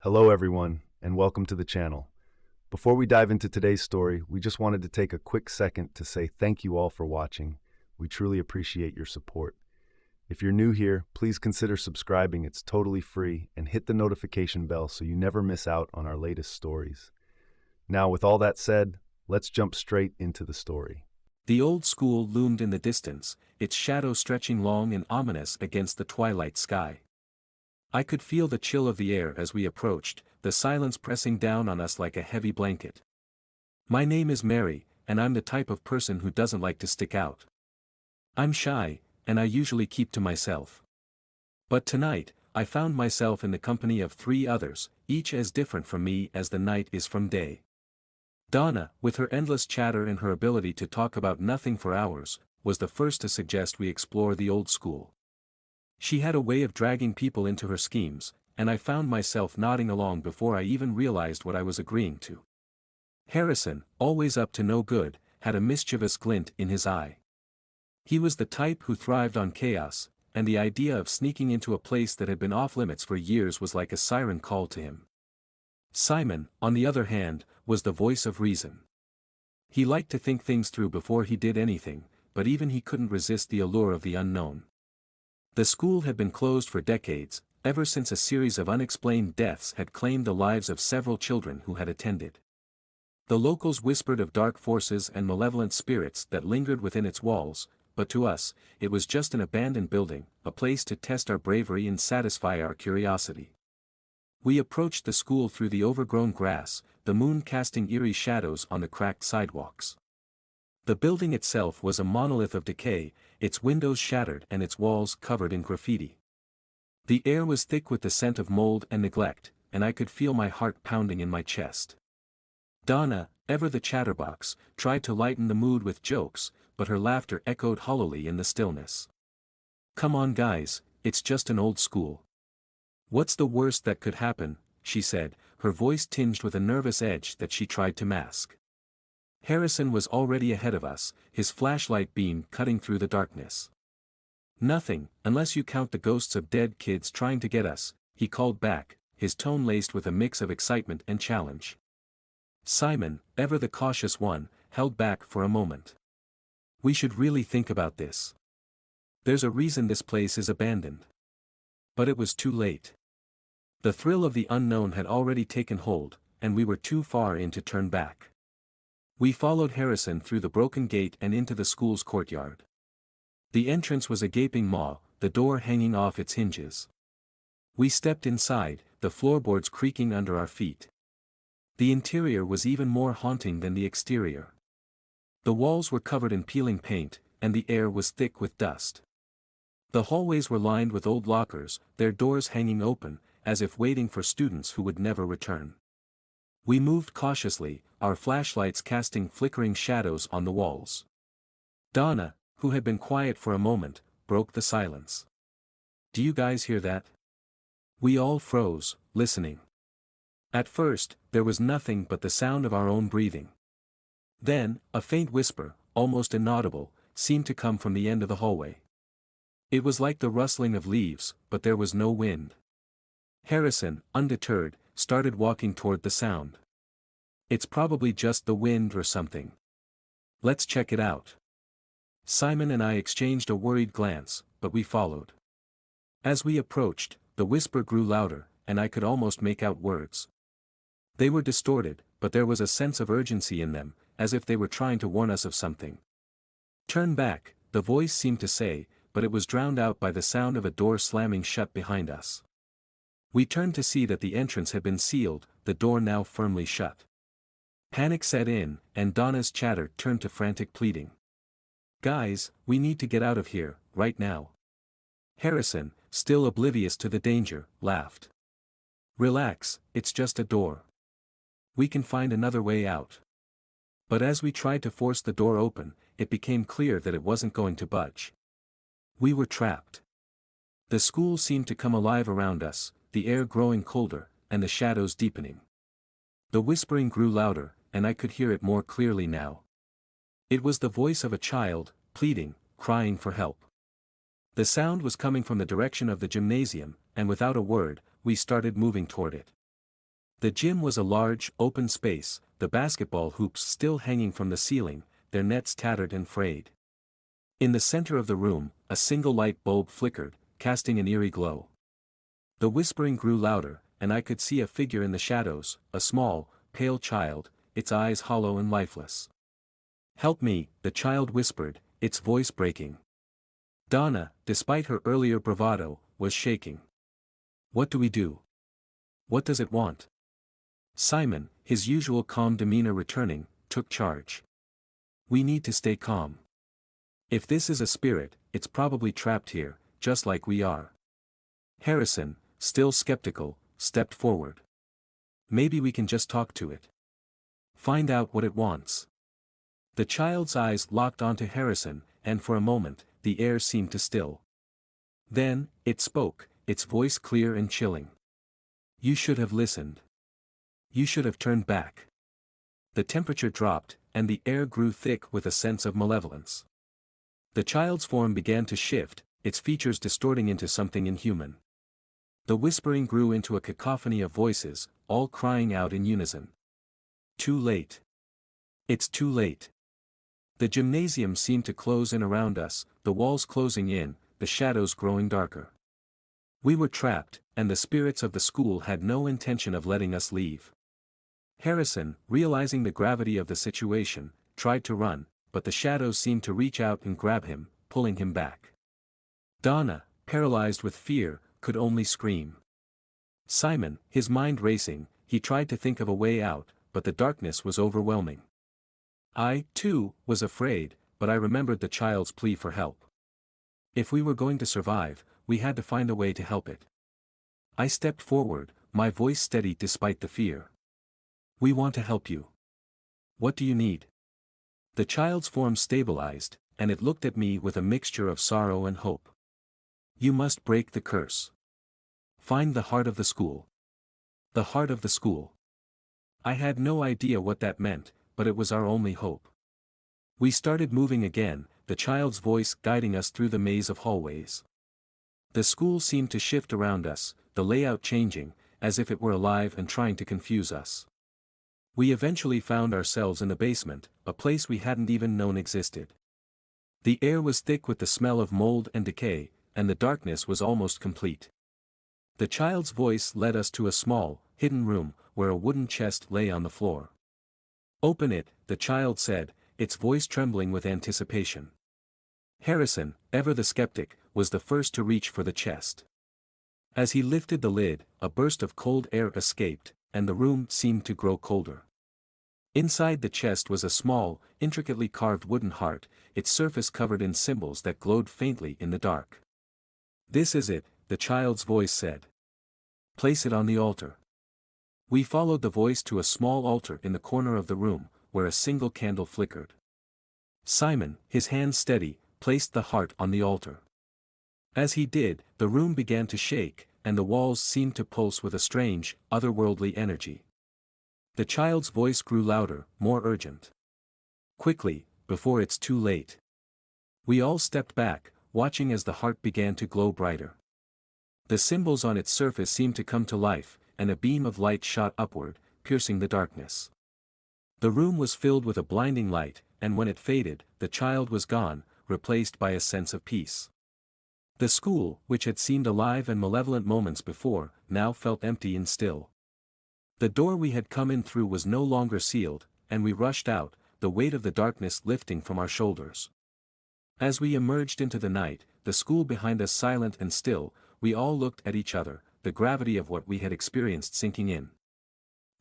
Hello everyone, and welcome to the channel. Before we dive into today's story, we just wanted to take a quick second to say thank you all for watching. We truly appreciate your support. If you're new here, please consider subscribing, it's totally free, and hit the notification bell so you never miss out on our latest stories. Now, with all that said, let's jump straight into the story. The old school loomed in the distance, its shadow stretching long and ominous against the twilight sky. I could feel the chill of the air as we approached, the silence pressing down on us like a heavy blanket. My name is Mary, and I'm the type of person who doesn't like to stick out. I'm shy, and I usually keep to myself. But tonight, I found myself in the company of three others, each as different from me as the night is from day. Donna, with her endless chatter and her ability to talk about nothing for hours, was the first to suggest we explore the old school. She had a way of dragging people into her schemes, and I found myself nodding along before I even realized what I was agreeing to. Harrison, always up to no good, had a mischievous glint in his eye. He was the type who thrived on chaos, and the idea of sneaking into a place that had been off-limits for years was like a siren call to him. Simon, on the other hand, was the voice of reason. He liked to think things through before he did anything, but even he couldn't resist the allure of the unknown. The school had been closed for decades, ever since a series of unexplained deaths had claimed the lives of several children who had attended. The locals whispered of dark forces and malevolent spirits that lingered within its walls, but to us, it was just an abandoned building, a place to test our bravery and satisfy our curiosity. We approached the school through the overgrown grass, the moon casting eerie shadows on the cracked sidewalks. The building itself was a monolith of decay, its windows shattered and its walls covered in graffiti. The air was thick with the scent of mold and neglect, and I could feel my heart pounding in my chest. Donna, ever the chatterbox, tried to lighten the mood with jokes, but her laughter echoed hollowly in the stillness. "Come on guys, it's just an old school. What's the worst that could happen?" she said, her voice tinged with a nervous edge that she tried to mask. Harrison was already ahead of us, his flashlight beam cutting through the darkness. "Nothing, unless you count the ghosts of dead kids trying to get us," he called back, his tone laced with a mix of excitement and challenge. Simon, ever the cautious one, held back for a moment. "We should really think about this. There's a reason this place is abandoned." But it was too late. The thrill of the unknown had already taken hold, and we were too far in to turn back. We followed Harrison through the broken gate and into the school's courtyard. The entrance was a gaping maw, the door hanging off its hinges. We stepped inside, the floorboards creaking under our feet. The interior was even more haunting than the exterior. The walls were covered in peeling paint, and the air was thick with dust. The hallways were lined with old lockers, their doors hanging open, as if waiting for students who would never return. We moved cautiously, our flashlights casting flickering shadows on the walls. Donna, who had been quiet for a moment, broke the silence. "Do you guys hear that?" We all froze, listening. At first, there was nothing but the sound of our own breathing. Then, a faint whisper, almost inaudible, seemed to come from the end of the hallway. It was like the rustling of leaves, but there was no wind. Harrison, undeterred, started walking toward the sound. "It's probably just the wind or something. Let's check it out." Simon and I exchanged a worried glance, but we followed. As we approached, the whisper grew louder, and I could almost make out words. They were distorted, but there was a sense of urgency in them, as if they were trying to warn us of something. "Turn back," the voice seemed to say, but it was drowned out by the sound of a door slamming shut behind us. We turned to see that the entrance had been sealed, the door now firmly shut. Panic set in, and Donna's chatter turned to frantic pleading. "Guys, we need to get out of here, right now." Harrison, still oblivious to the danger, laughed. "Relax, it's just a door. We can find another way out." But as we tried to force the door open, it became clear that it wasn't going to budge. We were trapped. The school seemed to come alive around us, the air growing colder, and the shadows deepening. The whispering grew louder, and I could hear it more clearly now. It was the voice of a child, pleading, crying for help. The sound was coming from the direction of the gymnasium, and without a word, we started moving toward it. The gym was a large, open space, the basketball hoops still hanging from the ceiling, their nets tattered and frayed. In the center of the room, a single light bulb flickered, casting an eerie glow. The whispering grew louder, and I could see a figure in the shadows, a small, pale child, its eyes hollow and lifeless. "Help me," the child whispered, its voice breaking. Donna, despite her earlier bravado, was shaking. "What do we do? What does it want?" Simon, his usual calm demeanor returning, took charge. "We need to stay calm. If this is a spirit, it's probably trapped here, just like we are." Harrison, still skeptical, stepped forward. "Maybe we can just talk to it. Find out what it wants." The child's eyes locked onto Harrison, and for a moment, the air seemed to still. Then, it spoke, its voice clear and chilling. "You should have listened. You should have turned back." The temperature dropped, and the air grew thick with a sense of malevolence. The child's form began to shift, its features distorting into something inhuman. The whispering grew into a cacophony of voices, all crying out in unison. "Too late. It's too late." The gymnasium seemed to close in around us, the walls closing in, the shadows growing darker. We were trapped, and the spirits of the school had no intention of letting us leave. Harrison, realizing the gravity of the situation, tried to run, but the shadows seemed to reach out and grab him, pulling him back. Donna, paralyzed with fear, could only scream. Simon, his mind racing, he tried to think of a way out, but the darkness was overwhelming. I, too, was afraid, but I remembered the child's plea for help. If we were going to survive, we had to find a way to help it. I stepped forward, my voice steady despite the fear. "We want to help you. What do you need?" The child's form stabilized, and it looked at me with a mixture of sorrow and hope. "You must break the curse. Find the heart of the school. The heart of the school." I had no idea what that meant, but it was our only hope. We started moving again, the child's voice guiding us through the maze of hallways. The school seemed to shift around us, the layout changing, as if it were alive and trying to confuse us. We eventually found ourselves in the basement, a place we hadn't even known existed. The air was thick with the smell of mold and decay, and the darkness was almost complete. The child's voice led us to a small, hidden room, where a wooden chest lay on the floor. "Open it," the child said, its voice trembling with anticipation. Harrison, ever the skeptic, was the first to reach for the chest. As he lifted the lid, a burst of cold air escaped, and the room seemed to grow colder. Inside the chest was a small, intricately carved wooden heart, its surface covered in symbols that glowed faintly in the dark. "This is it," the child's voice said. "Place it on the altar." We followed the voice to a small altar in the corner of the room, where a single candle flickered. Simon, his hands steady, placed the heart on the altar. As he did, the room began to shake, and the walls seemed to pulse with a strange, otherworldly energy. The child's voice grew louder, more urgent. "Quickly, before it's too late." We all stepped back, watching as the heart began to glow brighter. The symbols on its surface seemed to come to life, and a beam of light shot upward, piercing the darkness. The room was filled with a blinding light, and when it faded, the child was gone, replaced by a sense of peace. The school, which had seemed alive and malevolent moments before, now felt empty and still. The door we had come in through was no longer sealed, and we rushed out, the weight of the darkness lifting from our shoulders. As we emerged into the night, the school behind us silent and still, we all looked at each other, the gravity of what we had experienced sinking in.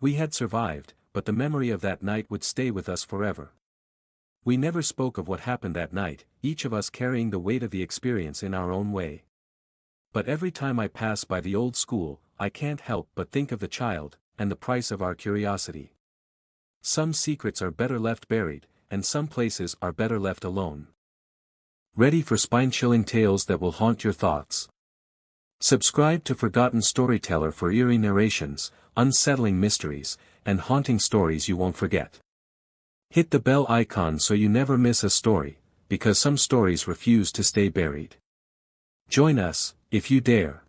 We had survived, but the memory of that night would stay with us forever. We never spoke of what happened that night, each of us carrying the weight of the experience in our own way. But every time I pass by the old school, I can't help but think of the child, and the price of our curiosity. Some secrets are better left buried, and some places are better left alone. Ready for spine-chilling tales that will haunt your thoughts? Subscribe to Forgotten Storyteller for eerie narrations, unsettling mysteries, and haunting stories you won't forget. Hit the bell icon so you never miss a story, because some stories refuse to stay buried. Join us, if you dare.